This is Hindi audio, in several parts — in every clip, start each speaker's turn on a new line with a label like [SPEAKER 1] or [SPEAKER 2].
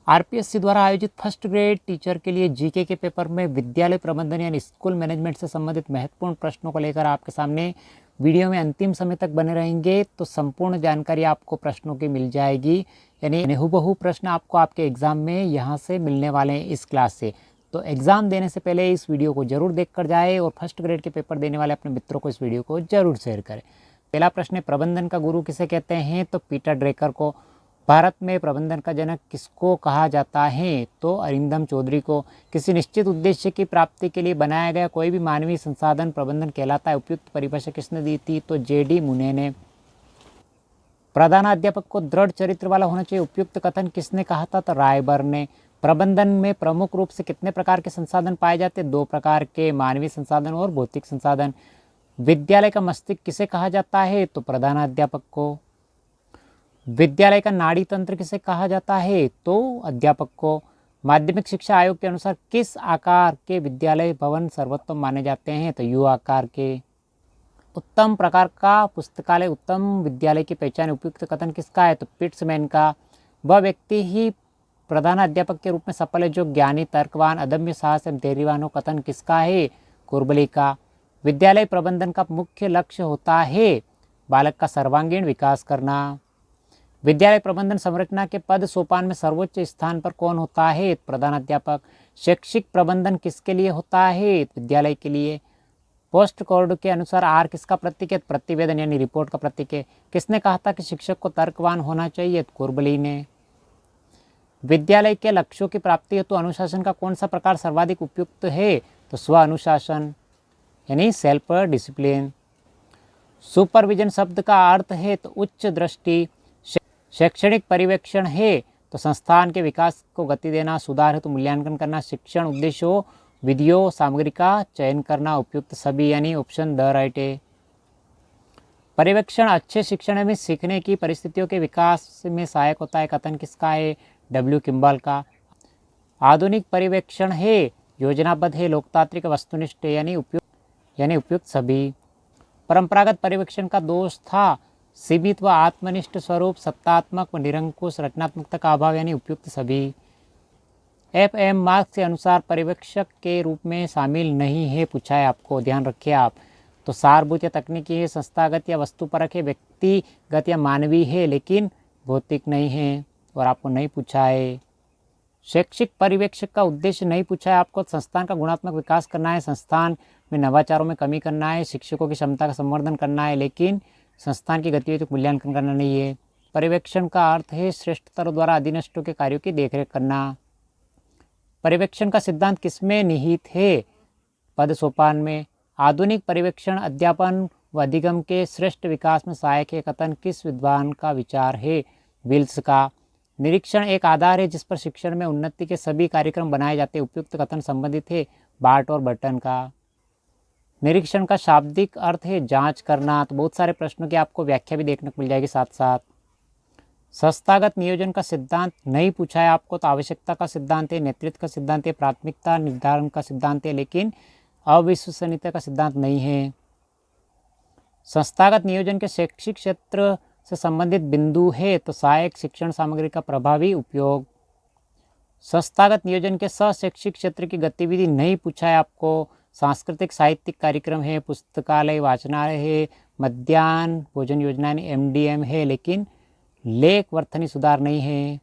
[SPEAKER 1] आरपीएससी द्वारा आयोजित फर्स्ट ग्रेड टीचर के लिए जीके के पेपर में विद्यालय प्रबंधन यानी स्कूल मैनेजमेंट से संबंधित महत्वपूर्ण प्रश्नों को लेकर आपके सामने वीडियो में अंतिम समय तक बने रहेंगे तो संपूर्ण जानकारी आपको प्रश्नों की मिल जाएगी। यानी हूबहू प्रश्न आपको आपके एग्जाम में यहाँ से मिलने वाले हैं इस क्लास से। तो एग्ज़ाम देने से पहले इस वीडियो को जरूर देख कर जाए और फर्स्ट ग्रेड के पेपर देने वाले अपने मित्रों को इस वीडियो को जरूर शेयर करें। पहला प्रश्न है, प्रबंधन का गुरु किसे कहते हैं? तो पीटर ड्रेकर को। भारत में प्रबंधन का जनक किसको कहा जाता है? तो अरिंदम चौधरी को। किसी निश्चित उद्देश्य की प्राप्ति के लिए बनाया गया कोई भी मानवीय संसाधन प्रबंधन कहलाता है। उपयुक्त परिभाषा किसने दी थी? तो जेडी मुने ने। प्रधानाध्यापक को दृढ़ चरित्र वाला होना चाहिए, उपयुक्त कथन किसने कहा था? तो रायबर ने। प्रबंधन में प्रमुख रूप से कितने प्रकार के संसाधन पाए जाते हैं? 2 प्रकार के, मानवीय संसाधन और भौतिक संसाधन। विद्यालय का मस्तिष्क किसे कहा जाता है? तो प्रधानाध्यापक को। विद्यालय का नाड़ी तंत्र किसे कहा जाता है? तो अध्यापक को। माध्यमिक शिक्षा आयोग के अनुसार किस आकार के विद्यालय भवन सर्वोत्तम माने जाते हैं? तो यू आकार के। उत्तम प्रकार का पुस्तकालय उत्तम विद्यालय की पहचान उपयुक्त कथन किसका है? तो पिट्समैन का। वह व्यक्ति ही प्रधानाध्यापक के रूप में सफल है जो ज्ञानी, तर्कवान, अदम्य साहस एवं धैर्यवान हो, कथन किसका है? कुरबली का। विद्यालय प्रबंधन का मुख्य लक्ष्य होता है बालक का सर्वांगीण विकास करना। विद्यालय प्रबंधन संरचना के पद सोपान में सर्वोच्च स्थान पर कौन होता है? प्रधानाध्यापक। शैक्षिक प्रबंधन किसके लिए होता है? विद्यालय के लिए। पोस्ट कोड के अनुसार आर किसका प्रतीक है? प्रतिवेदन यानी रिपोर्ट का प्रतीक है। किसने कहा था कि शिक्षक को तर्कवान होना चाहिए? कुरबली ने। विद्यालय के लक्ष्यों की प्राप्ति हेतु अनुशासन का कौन सा प्रकार सर्वाधिक उपयुक्त है? तो स्व अनुशासन यानी सेल्फ डिसिप्लिन। सुपरविजन शब्द का अर्थ है तो उच्च दृष्टि। शैक्षणिक पर्यवेक्षण है तो संस्थान के विकास को गति देना, सुधार हेतु मूल्यांकन करना, शिक्षण उद्देश्यों, विधियों, सामग्री का चयन करना, उपयुक्त सभी यानी ऑप्शन द राइट है। पर्यवेक्षण अच्छे शिक्षण में सीखने की परिस्थितियों के विकास में सहायक होता है, कथन किसका है? डब्ल्यू किम्बल का। आधुनिक पर्यवेक्षण है योजनाबद्ध है, लोकतांत्रिक, वस्तुनिष्ठ यानी उपयुक्त सभी। परंपरागत पर्यवेक्षण का दोष था सीमित व आत्मनिष्ठ स्वरूप, सत्तात्मक व निरंकुश, रचनात्मकता का अभाव यानी उपयुक्त सभी। एफ एम मार्क्स के अनुसार पर्यवेक्षक के रूप में शामिल नहीं है, पूछा है आपको, ध्यान रखिए आप। तो सारभूत या तकनीकी है, संस्थागत या वस्तुपरक है, व्यक्तिगत या मानवीय है लेकिन भौतिक नहीं है, और आपको नहीं पूछा है। शैक्षिक पर्यवेक्षक का उद्देश्य नहीं पूछा है आपको। संस्थान का गुणात्मक विकास करना है, संस्थान में नवाचारों में कमी करना है, शिक्षकों की क्षमता का संवर्धन करना है लेकिन संस्थान की गतिविधियों का मूल्यांकन करना नहीं है। पर्यवेक्षण का अर्थ है श्रेष्ठतरों द्वारा अधीनस्थों के कार्यों की देखरेख करना। पर्यवेक्षण का सिद्धांत किसमें निहित है? पद सोपान में। आधुनिक पर्यवेक्षण अध्यापन व अधिगम के श्रेष्ठ विकास में सहायक है, कथन किस विद्वान का विचार है? विल्स का। निरीक्षण एक आधार है जिस पर शिक्षण में उन्नति के सभी कार्यक्रम बनाए जाते हैं, उपयुक्त कथन संबंधित है बार्ट और बर्टन का। निरीक्षण का शाब्दिक अर्थ है जांच करना। तो बहुत सारे प्रश्नों की आपको व्याख्या भी देखने को मिल जाएगी साथ साथ। संस्थागत नियोजन का सिद्धांत नहीं पूछा है आपको। तो आवश्यकता का सिद्धांत है, नेतृत्व का सिद्धांत है, प्राथमिकता निर्धारण का सिद्धांत है लेकिन अविश्वसनीयता का सिद्धांत नहीं है। संस्थागत नियोजन के शैक्षिक क्षेत्र से संबंधित बिंदु है तो सहायक शिक्षण सामग्री का प्रभावी उपयोग। संस्थागत नियोजन के शैक्षिक क्षेत्र की गतिविधि नहीं पूछा है आपको। सांस्कृतिक साहित्यिक कार्यक्रम है, पुस्तकालय, वाचनालय है, मध्याह्न भोजन योजना एमडीएम है लेकिन लेख वर्तनी सुधार नहीं है।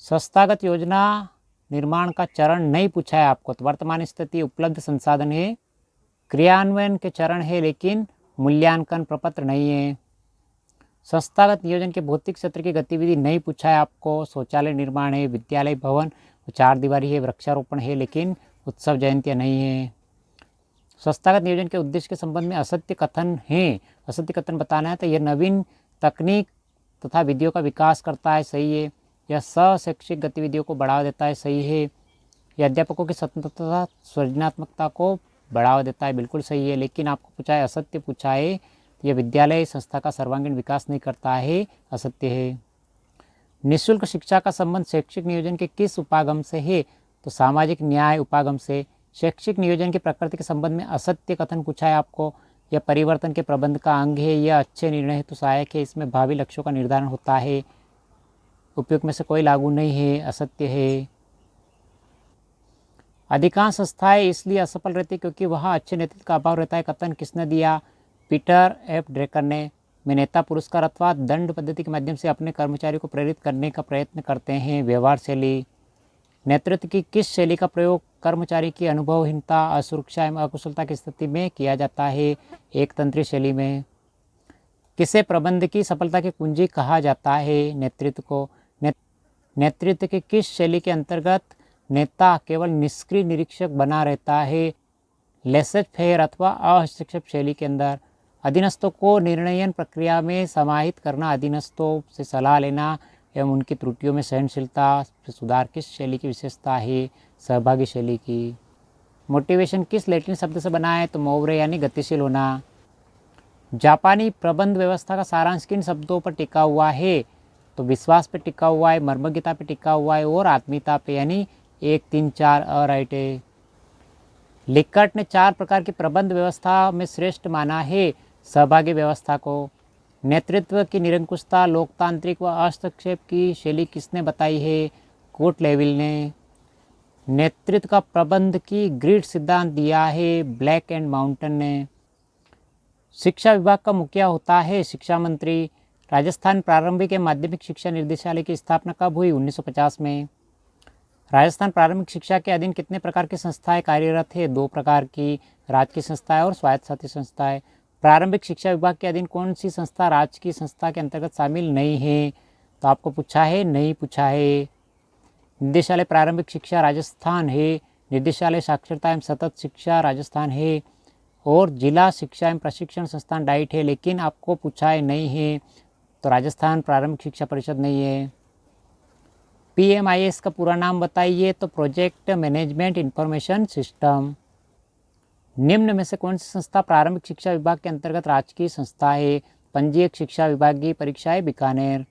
[SPEAKER 1] संस्थागत योजना निर्माण का चरण नहीं पूछा है आपको। तो वर्तमान स्थिति, उपलब्ध संसाधन है, क्रियान्वयन के चरण है लेकिन मूल्यांकन प्रपत्र नहीं है। संस्थागत नियोजन के भौतिक क्षेत्र की गतिविधि नहीं पूछा है आपको। शौचालय निर्माण है, विद्यालय भवन, 4 दीवारी है, वृक्षारोपण है लेकिन उत्सव जयंतियाँ नहीं है। संस्थागत नियोजन के उद्देश्य के संबंध में असत्य कथन है, असत्य कथन बताना है। तो यह नवीन तकनीक तथा विधियों का विकास करता है, सही है। यह शैक्षिक गतिविधियों को बढ़ावा देता है, सही है। यह अध्यापकों की स्वतंत्रता तथा सृजनात्मकता को बढ़ावा देता है, बिल्कुल सही है। लेकिन आपको पूछा है, असत्य पूछा है, यह विद्यालय संस्था का सर्वांगीण विकास नहीं करता है, असत्य है। निःशुल्क शिक्षा का संबंध शैक्षिक नियोजन के किस उपागम से है? तो सामाजिक न्याय उपागम से। शैक्षिक नियोजन की प्रकृति के संबंध में असत्य कथन पूछा है आपको। यह परिवर्तन के प्रबंध का अंग है, यह अच्छे निर्णय हेतु सहायक है, इसमें भावी लक्ष्यों का निर्धारण होता है। उपयुक्त में से कोई लागू नहीं है, असत्य है। अधिकांश संस्थाएं इसलिए असफल रहती क्योंकि वहाँ अच्छे नेतृत्व का अभाव रहता है। कथन किसने दिया? पीटर एफ ड्रेकर ने। में नेता पुरस्कार अथवा दंड पद्धति के माध्यम से अपने कर्मचारियों को प्रेरित करने का प्रयत्न करते हैं। व्यवहार शैली। नेतृत्व की किस शैली का प्रयोग कर्मचारी की अनुभवहीनता, असुरक्षा एवं अकुशलता की स्थिति में किया जाता है? एकतंत्री शैली में। किसे प्रबंध की सफलता की कुंजी कहा जाता है? नेतृत्व को। नेतृत्व की किस शैली के अंतर्गत नेता केवल निष्क्रिय निरीक्षक बना रहता है? लेसेज फेयर अथवा अहस्तक्षेप शैली के अंदर। अधीनस्थों को निर्णयन प्रक्रिया में समाहित करना, अधीनस्थों से सलाह लेना एवं उनकी त्रुटियों में सहनशीलता से सुधार किस शैली की विशेषता है? सहभागी शैली की। मोटिवेशन किस लैटिन शब्द से बना है? तो मोवरे यानी गतिशील होना। जापानी प्रबंध व्यवस्था का सारांश किन शब्दों पर टिका हुआ है? तो विश्वास पे टिका हुआ है, मर्मज्ञता पे टिका हुआ है और आत्मीयता पे, यानी 1, 3, 4 राइट है। लिकर्ट ने 4 प्रकार की प्रबंध व्यवस्था में श्रेष्ठ माना है सहभागी व्यवस्था को। नेतृत्व की निरंकुशता, लोकतांत्रिक व हस्तक्षेप की शैली किसने बताई है? कोटलेविल ने। नेतृत्व का प्रबंध की ग्रिड सिद्धांत दिया है ब्लैक एंड माउंटेन ने। शिक्षा विभाग का मुखिया होता है शिक्षा मंत्री। राजस्थान प्रारंभिक एवं माध्यमिक शिक्षा निर्देशालय की स्थापना कब हुई? 1950 में। राजस्थान प्रारंभिक शिक्षा के अधीन कितने प्रकार की संस्थाएं कार्यरत है? 2 प्रकार की, राजकीय संस्थाएं और स्वायत्त संस्थाएं। प्रारंभिक शिक्षा विभाग के अधीन कौन सी संस्था राजकीय संस्था के अंतर्गत शामिल नहीं है? तो आपको पूछा है, नहीं पूछा है। निदेशालय प्रारंभिक शिक्षा राजस्थान है, निदेशालय साक्षरता एवं सतत शिक्षा राजस्थान है और जिला शिक्षा एवं प्रशिक्षण संस्थान डाइट है, लेकिन आपको पूछा है नहीं है, तो राजस्थान प्रारंभिक शिक्षा परिषद नहीं है। PMIS का पूरा नाम बताइए? तो प्रोजेक्ट मैनेजमेंट इंफॉर्मेशन सिस्टम। निम्न में से कौन सी संस्था प्रारंभिक शिक्षा विभाग के अंतर्गत राजकीय संस्था है? पंजीयक शिक्षा विभागीय परीक्षाएं बीकानेर।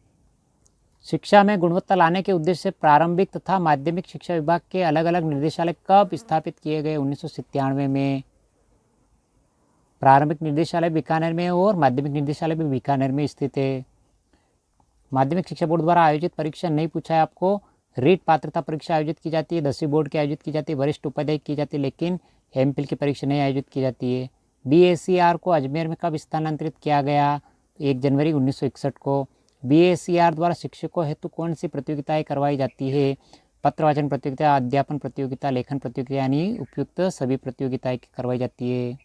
[SPEAKER 1] शिक्षा में गुणवत्ता लाने के उद्देश्य से प्रारंभिक तथा माध्यमिक शिक्षा विभाग के अलग अलग निर्देशालय कब स्थापित किए गए? 1997 में। प्रारंभिक निर्देशालय बीकानेर में और माध्यमिक निर्देशालय भी बीकानेर में स्थित है। माध्यमिक शिक्षा बोर्ड द्वारा आयोजित परीक्षा नहीं पूछा है आपको। रीट पात्रता परीक्षा आयोजित की जाती है, 10वीं बोर्ड की आयोजित की जाती है, वरिष्ठ उपाध्याय की जाती है, लेकिन MPhil की परीक्षा नहीं आयोजित की जाती है। BACR को अजमेर में कब स्थानांतरित किया गया? 1 जनवरी 1961 को। BACR द्वारा शिक्षकों हेतु कौन सी प्रतियोगिताएं करवाई जाती है? पत्रवाचन प्रतियोगिता, अध्यापन प्रतियोगिता, लेखन प्रतियोगिता, यानी उपयुक्त सभी प्रतियोगिताएं करवाई जाती है।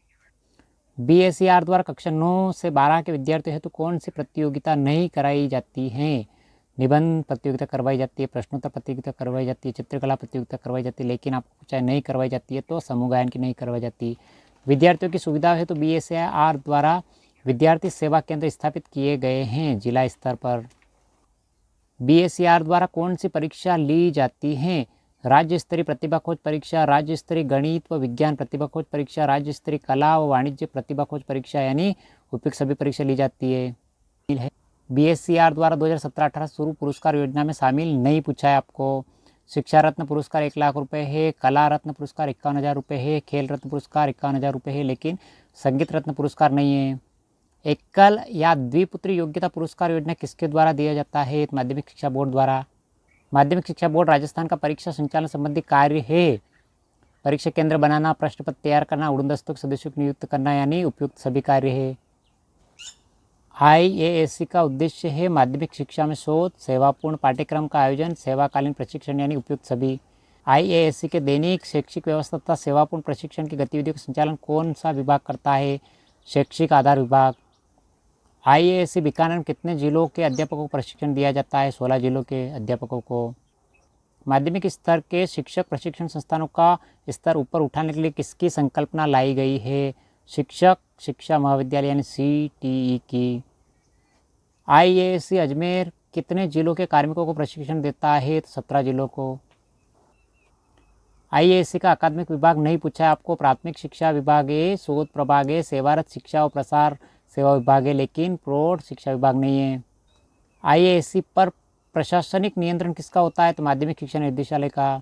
[SPEAKER 1] BACR द्वारा कक्षा 9 से 12 के विद्यार्थियों हेतु कौन सी प्रतियोगिता नहीं कराई जाती है? निबंध प्रतियोगिता करवाई जाती है, प्रश्नोत्तर प्रतियोगिता करवाई जाती है, चित्रकला प्रतियोगिता करवाई जाती है, लेकिन आपको चाहे नहीं करवाई जाती है तो समूह गायन की नहीं करवाई जाती। विद्यार्थियों की सुविधा है तो BACR द्वारा विद्यार्थी सेवा केंद्र स्थापित किए गए हैं जिला स्तर पर। BACR द्वारा कौन सी परीक्षा ली जाती है? राज्य स्तरीय प्रतिभा खोज परीक्षा, राज्य स्तरीय गणित व विज्ञान प्रतिभा खोज परीक्षा, राज्य स्तरीय कला व वाणिज्य प्रतिभा खोज परीक्षा, यानी उपयुक्त सभी परीक्षा ली जाती है। BACR द्वारा 2017-18 शुरू पुरस्कार योजना में शामिल नहीं पूछा है आपको। शिक्षा रत्न पुरस्कार 1 लाख रुपए है, कला रत्न पुरस्कार 51,000 रुपये है, खेल रत्न पुरस्कार 51,000 रुपये है, लेकिन संगीत रत्न पुरस्कार नहीं है। एकल या द्विपुत्री योग्यता पुरस्कार योजना किसके द्वारा दिया जाता है? माध्यमिक शिक्षा बोर्ड द्वारा। माध्यमिक शिक्षा बोर्ड राजस्थान का परीक्षा संचालन संबंधी कार्य है परीक्षा केंद्र बनाना, प्रश्न पत्र तैयार करना, उड़नदस्तों के सदस्यों को नियुक्त करना, यानी उपयुक्त सभी कार्य है। IASC का उद्देश्य है माध्यमिक शिक्षा में शोध, सेवापूर्ण पाठ्यक्रम का आयोजन, सेवाकालीन प्रशिक्षण, यानी उपयुक्त सभी। IASC के दैनिक शैक्षिक व्यवस्था तथा सेवापूर्ण प्रशिक्षण की गतिविधियों का संचालन कौन सा विभाग करता है? शैक्षिक आधार विभाग। IASC बीकानेर में कितने जिलों के अध्यापकों को प्रशिक्षण दिया जाता है? 16 जिलों के अध्यापकों को। माध्यमिक स्तर के शिक्षक प्रशिक्षण संस्थानों का स्तर ऊपर उठाने के लिए किसकी संकल्पना लाई गई है? शिक्षक शिक्षा महाविद्यालय, यानी CTE की। IASC अजमेर कितने जिलों के कार्मिकों को प्रशिक्षण देता है? 17 जिलों को। IASC का अकादमिक विभाग नहीं पूछा है आपको। प्राथमिक शिक्षा विभाग है, शोध प्रभाग है, सेवारत शिक्षा और प्रसार सेवा विभाग है, लेकिन प्रौढ़ शिक्षा विभाग नहीं है। IASC पर प्रशासनिक नियंत्रण किसका होता है? तो माध्यमिक शिक्षा निर्देशालय का।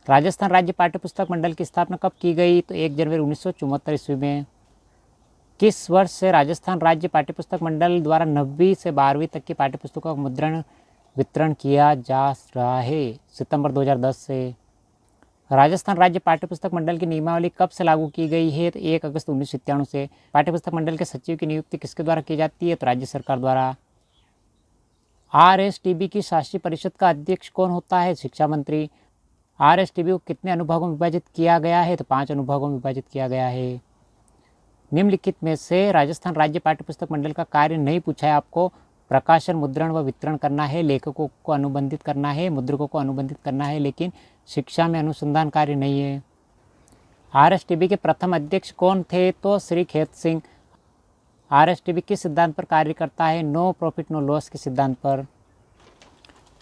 [SPEAKER 1] राजस्थान राज्य पाठ्यपुस्तक मंडल की स्थापना कब की गई? तो 1 जनवरी 1974 ईस्वी में। किस वर्ष से राजस्थान राज्य पाठ्यपुस्तक मंडल द्वारा 9वीं से 12वीं तक की पाठ्यपुस्तकों का मुद्रण वितरण किया जा रहा है। सितंबर 2010 से। राजस्थान राज्य पाठ्यपुस्तक मंडल की नियमावली कब से लागू की गई है? तो 1 अगस्त 1997 से। पाठ्यपुस्तक मंडल के सचिव की नियुक्ति किसके द्वारा की जाती है? तो राज्य सरकार द्वारा। RSTB की शासी परिषद का अध्यक्ष कौन होता है? शिक्षा मंत्री। RSTB को कितने अनुभागों में विभाजित किया गया है? तो 5 अनुभागों में विभाजित किया गया है। निम्नलिखित में से राजस्थान राज्य पाठ्यपुस्तक मंडल का कार्य नहीं पूछा है आपको। प्रकाशन, मुद्रण व वितरण करना है, लेखकों को अनुबंधित करना है, मुद्रकों को अनुबंधित करना है, लेकिन शिक्षा में अनुसंधान कार्य नहीं है। RSTB के प्रथम अध्यक्ष कौन थे? तो श्री खेत सिंह। RSTB किस सिद्धांत पर कार्य करता है? नो प्रॉफिट नो लॉस के सिद्धांत पर।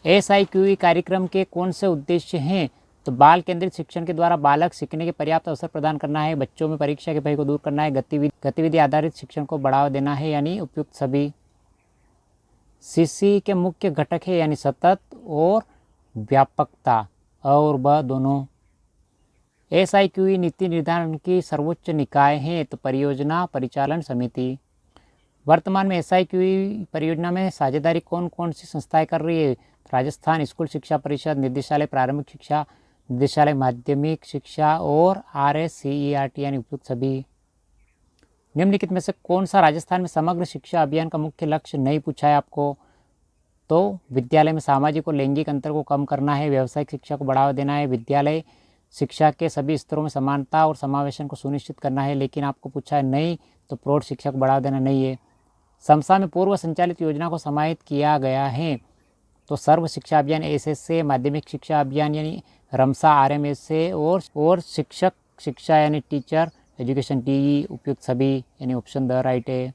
[SPEAKER 1] SIQE कार्यक्रम के कौन से उद्देश्य हैं? तो बाल केंद्रित शिक्षण के द्वारा बालक सीखने के पर्याप्त अवसर प्रदान करना है, बच्चों में परीक्षा के भय को दूर करना है, गतिविधि आधारित शिक्षण को बढ़ावा देना है, यानी उपयुक्त सभी। CC के मुख्य घटक है, यानी सतत और व्यापकता, और व दोनों। SIQE नीति निर्धारण की सर्वोच्च निकाय है, तो परियोजना परिचालन समिति। वर्तमान में SIQE परियोजना में साझेदारी कौन कौन सी संस्थाएं कर रही है? राजस्थान स्कूल शिक्षा परिषद, निदेशालय प्रारंभिक शिक्षा, निदेशालय माध्यमिक शिक्षा और RSCERT, यानी उपयुक्त सभी। निम्नलिखित में से कौन सा राजस्थान में समग्र शिक्षा अभियान का मुख्य लक्ष्य नहीं पूछा है आपको? तो विद्यालय में सामाजिक और लैंगिक अंतर को कम करना है, व्यावसायिक शिक्षा को बढ़ावा देना है, विद्यालय शिक्षा के सभी स्तरों में समानता और समावेशन को सुनिश्चित करना है, लेकिन आपको पूछा है नहीं, तो प्रौढ़ शिक्षा को बढ़ावा देना नहीं है। समसा में पूर्व संचालित योजना को समाहित किया गया है, तो सर्व शिक्षा अभियान SSA, माध्यमिक शिक्षा अभियान यानी रमसा RMSA, और शिक्षक शिक्षा यानी टीचर एजुकेशन TE, उपयुक्त सभी, यानी ऑप्शन द राइट है।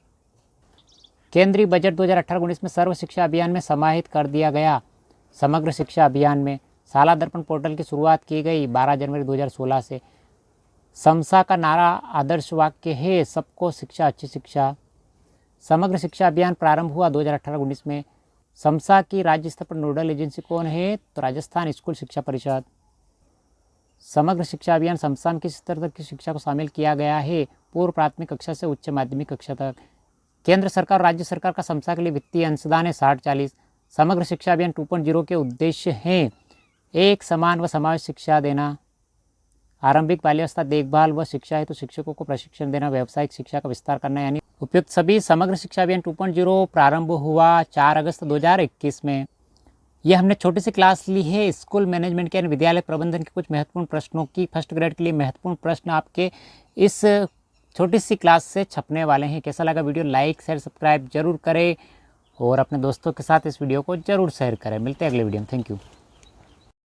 [SPEAKER 1] केंद्रीय बजट 2018-19 में सर्व शिक्षा अभियान में समाहित कर दिया गया। समग्र शिक्षा अभियान में शाला दर्पण पोर्टल की शुरुआत की गई 12 जनवरी 2016 से। समसा का नारा आदर्श वाक्य है, सबको शिक्षा अच्छी शिक्षा। समग्र शिक्षा अभियान प्रारंभ हुआ 2018-19 में। समसा की राज्य स्तर पर नोडल एजेंसी कौन है? तो राजस्थान स्कूल शिक्षा परिषद। समग्र शिक्षा अभियान समसा में किस स्तर तक की शिक्षा को शामिल किया गया है? पूर्व प्राथमिक कक्षा से उच्च माध्यमिक कक्षा तक। केंद्र सरकार और राज्य सरकार का समसा के लिए वित्तीय अंशदान है 60-40। समग्र शिक्षा अभियान 2.0 के उद्देश्य हैं: एक समान व समावेश शिक्षा देना, आरंभिक बाल्यावस्था देखभाल व शिक्षा हेतु शिक्षकों को प्रशिक्षण देना, व्यावसायिक शिक्षा का विस्तार करना, यानी उपयुक्त सभी। समग्र शिक्षा अभियान 2.0 प्रारंभ हुआ 4 अगस्त 2021 में। यह हमने छोटी सी क्लास ली है स्कूल मैनेजमेंट के, विद्यालय प्रबंधन के कुछ महत्वपूर्ण प्रश्नों की। फर्स्ट ग्रेड के लिए महत्वपूर्ण प्रश्न आपके इस छोटी सी क्लास से छपने वाले हैं। कैसा लगा वीडियो? लाइक शेयर सब्सक्राइब जरूर करें और अपने दोस्तों के साथ इस वीडियो को जरूर शेयर करें। मिलते हैं अगले वीडियो में। Thank you.